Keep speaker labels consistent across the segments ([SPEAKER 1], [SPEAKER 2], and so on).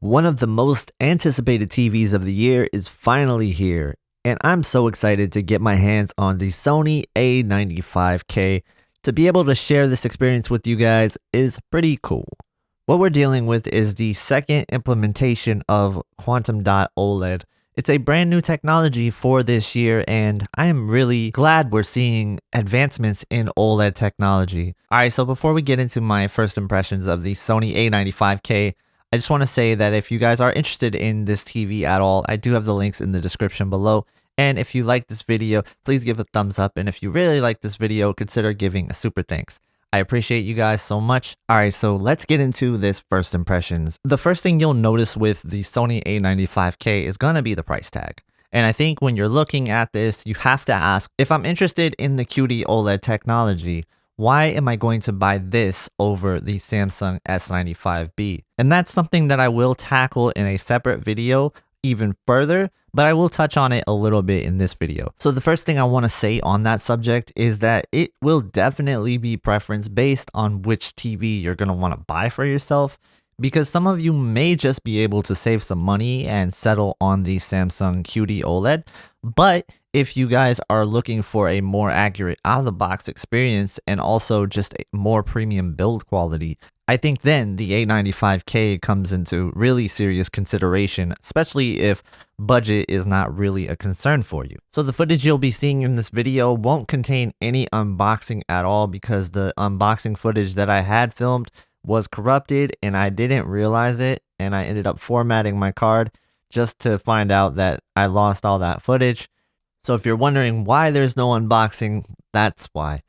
[SPEAKER 1] One of the most anticipated TVs of the year is finally here, and I'm so excited to get my hands on the Sony A95K. To be able to share this experience with you guys is pretty cool. What we're dealing with is the second implementation of Quantum Dot OLED. It's a brand new technology for this year, and I am really glad we're seeing advancements in OLED technology. Alright, so before we get into my first impressions of the Sony A95K, I just want to say that if you guys are interested in this TV at all, I do have the links in the description below. And if you like this video, please give a thumbs up. And if you really like this video, consider giving a super thanks. I appreciate you guys so much. Alright, so let's get into this first impressions. The first thing you'll notice with the Sony A95K is gonna be the price tag. And I think when you're looking at this, you have to ask, if I'm interested in the QD-OLED technology, why am I going to buy this over the Samsung S95B? And that's something that I will tackle in a separate video even further, but I will touch on it a little bit in this video. So the first thing I want to say on that subject is that it will definitely be preference based on which TV you're going to want to buy for yourself, because some of you may just be able to save some money and settle on the Samsung QD-OLED. But if you guys are looking for a more accurate out-of-the-box experience and also just a more premium build quality, I think then the A95K comes into really serious consideration, especially if budget is not really a concern for you. So the footage you'll be seeing in this video won't contain any unboxing at all, because the unboxing footage that I had filmed was corrupted and I didn't realize it, and I ended up formatting my card just to find out that I lost all that footage. So if you're wondering why there's no unboxing, that's why.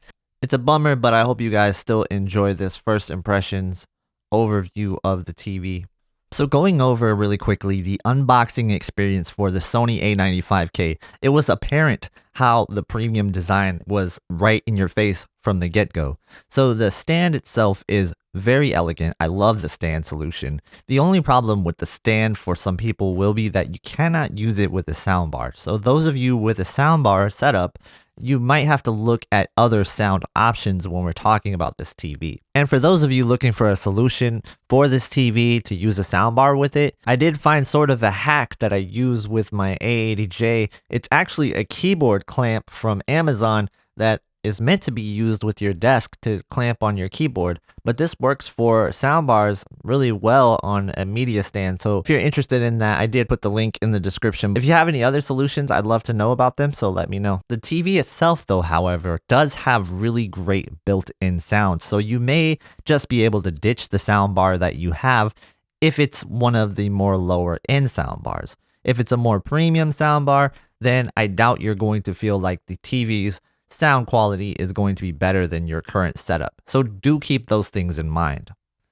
[SPEAKER 1] It's a bummer, but I hope you guys still enjoy this first impressions overview of the TV. So going over really quickly the unboxing experience for the Sony A95K, it was apparent how the premium design was right in your face from the get-go. So the stand itself is very elegant. I love the stand solution. The only problem with the stand for some people will be that you cannot use it with a soundbar. So those of you with a soundbar setup, you might have to look at other sound options when we're talking about this TV. And for those of you looking for a solution for this TV to use a soundbar with it, I did find sort of a hack that I use with my A80J. It's actually a keyboard clamp from Amazon that is meant to be used with your desk to clamp on your keyboard, but this works for soundbars really well on a media stand. So if you're interested in that, I did put the link in the description. If you have any other solutions, I'd love to know about them, so let me know. The TV itself though, however, does have really great built-in sound, so you may just be able to ditch the soundbar that you have if it's one of the more lower end soundbars. If it's a more premium soundbar, then I doubt you're going to feel like the TV's sound quality is going to be better than your current setup. So do keep those things in mind.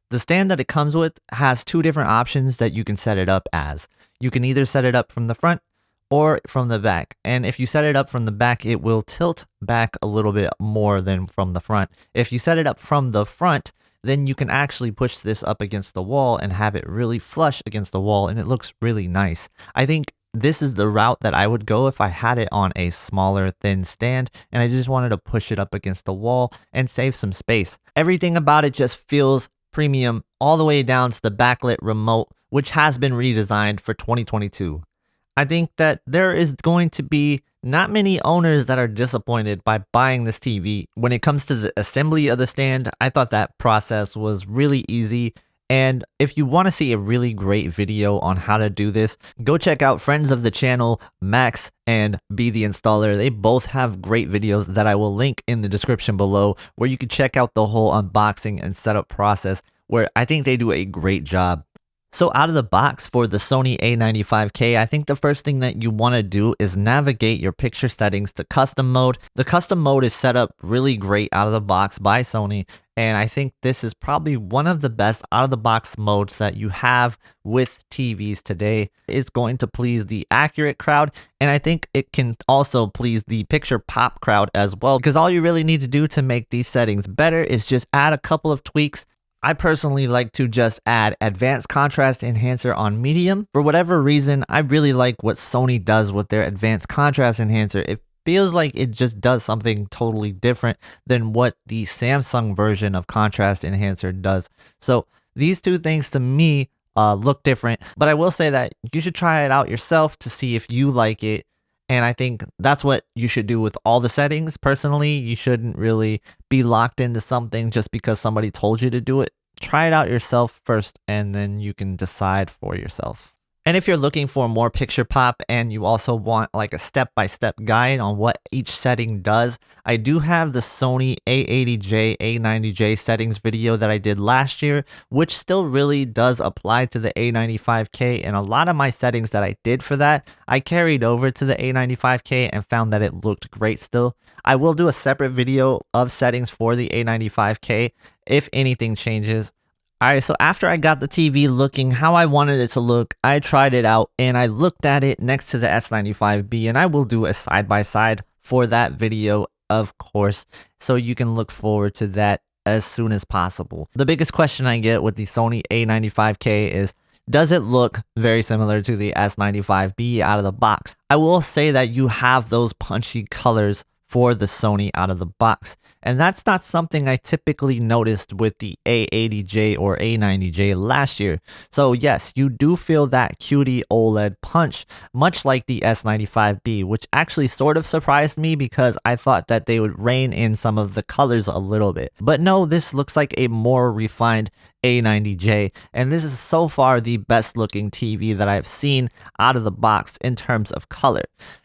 [SPEAKER 1] The stand that it comes with has two different options that you can set it up as. You can either set it up from the front or from the back. And if you set it up from the back, it will tilt back a little bit more than from the front. If you set it up from the front, then you can actually push this up against the wall and have it really flush against the wall, and it looks really nice. I think this is the route that I would go if I had it on a smaller, thin stand and I just wanted to push it up against the wall and save some space. Everything about it just feels premium all the way down to the backlit remote, which has been redesigned for 2022. I think that there is going to be not many owners that are disappointed by buying this TV. When it comes to the assembly of the stand, I thought that process was really easy. And if you want to see a really great video on how to do this, go check out friends of the channel, Max and Be The Installer. They both have great videos that I will link in the description below, where you can check out the whole unboxing and setup process, where I think they do a great job. So out of the box for the Sony A95K, I think the first thing that you want to do is navigate your picture settings to custom mode. The custom mode is set up really great out of the box by Sony, and I think this is probably one of the best out of the box modes that you have with TVs today. It's going to please the accurate crowd, and I think it can also please the picture pop crowd as well, because all you really need to do to make these settings better is just add a couple of tweaks. I personally like to just add advanced contrast enhancer on medium. For whatever reason, I really like what Sony does with their advanced contrast enhancer. It feels like it just does something totally different than what the Samsung version of contrast enhancer does. So these two things to me look different. But I will say that you should try it out yourself to see if you like it. And I think that's what you should do with all the settings. Personally, you shouldn't really be locked into something just because somebody told you to do it. Try it out yourself first, and then you can decide for yourself. And if you're looking for more picture pop and you also want like a step-by-step guide on what each setting does, I do have the Sony A80J, A90J settings video that I did last year, which still really does apply to the A95K, and a lot of my settings that I did for that, I carried over to the A95K and found that it looked great still. I will do a separate video of settings for the A95K if anything changes. Alright, so after I got the TV looking how I wanted it to look, I tried it out and I looked at it next to the S95B, and I will do a side-by-side for that video, of course, so you can look forward to that as soon as possible. The biggest question I get with the Sony A95K is, does it look very similar to the S95B out of the box? I will say that you have those punchy colors for the Sony out of the box, and that's not something I typically noticed with the A80J or A90J last year. So yes, you do feel that QD-OLED punch, much like the S95B, which actually sort of surprised me because I thought that they would rein in some of the colors a little bit. But no, this looks like a more refined A90J, and this is so far the best looking TV that I've seen out of the box in terms of color.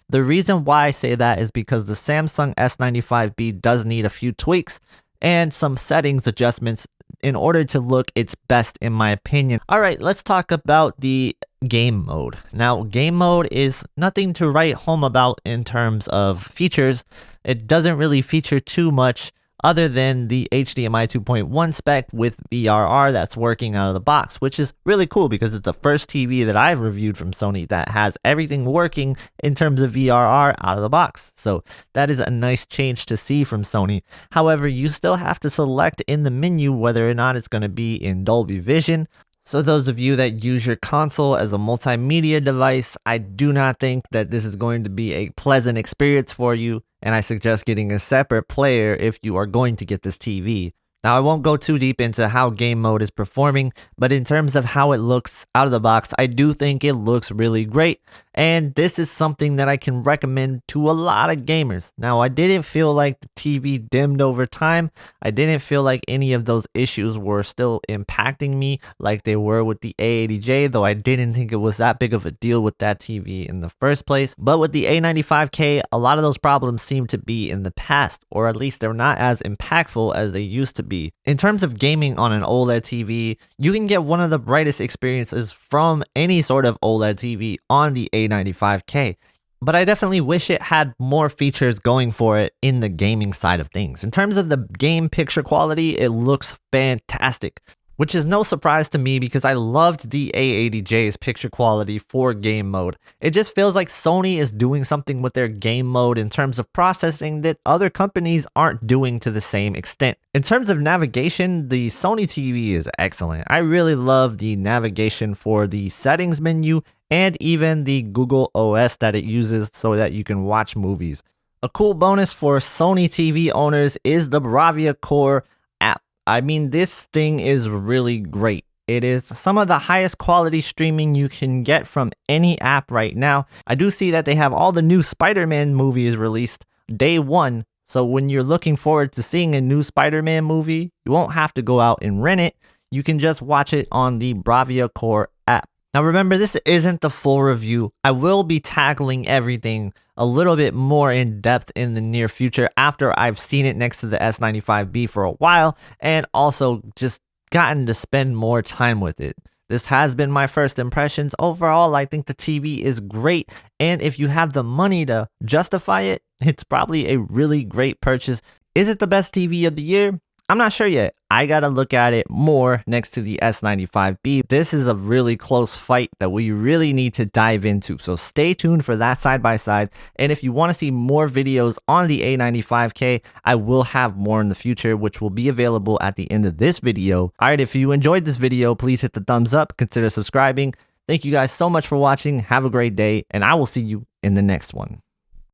[SPEAKER 1] The reason why I say that is because the Samsung S95B does need a few tweaks and some settings adjustments in order to look its best, in my opinion. Alright, let's talk about the game mode. Now, game mode is nothing to write home about in terms of features. It doesn't really feature too much other than the HDMI 2.1 spec with VRR that's working out of the box, which is really cool because it's the first TV that I've reviewed from Sony that has everything working in terms of VRR out of the box. So that is a nice change to see from Sony. However, you still have to select in the menu whether or not it's going to be in Dolby Vision. So those of you that use your console as a multimedia device, I do not think that this is going to be a pleasant experience for you, and I suggest getting a separate player if you are going to get this TV. Now, I won't go too deep into how game mode is performing, but in terms of how it looks out of the box, I do think it looks really great, and this is something that I can recommend to a lot of gamers. Now, I didn't feel like the TV dimmed over time. I didn't feel like any of those issues were still impacting me like they were with the A80J, though I didn't think it was that big of a deal with that TV in the first place. But with the A95K, a lot of those problems seem to be in the past, or at least they're not as impactful as they used to be. In terms of gaming on an OLED TV, you can get one of the brightest experiences from any sort of OLED TV on the A95K. But I definitely wish it had more features going for it in the gaming side of things. In terms of the game picture quality, it looks fantastic, which is no surprise to me because I loved the A80J's picture quality for game mode. It just feels like Sony is doing something with their game mode in terms of processing that other companies aren't doing to the same extent. In terms of navigation, the Sony TV is excellent. I really love the navigation for the settings menu and even the Google OS that it uses so that you can watch movies. A cool bonus for Sony TV owners is the Bravia Core app. I mean, this thing is really great. It is some of the highest quality streaming you can get from any app right now. I do see that they have all the new Spider-Man movies released day one. So when you're looking forward to seeing a new Spider-Man movie, you won't have to go out and rent it. You can just watch it on the Bravia Core app. Now remember, this isn't the full review. I will be tackling everything a little bit more in depth in the near future after I've seen it next to the S95B for a while and also just gotten to spend more time with it. This has been my first impressions. Overall, I think the TV is great, and if you have the money to justify it, it's probably a really great purchase. Is it the best TV of the year? I'm not sure yet. I gotta look at it more next to the S95B. This is a really close fight that we really need to dive into. So stay tuned for that side by side. And if you want to see more videos on the A95K, I will have more in the future, which will be available at the end of this video. All right, if you enjoyed this video, please hit the thumbs up, consider subscribing. Thank you guys so much for watching. Have a great day, and I will see you in the next one.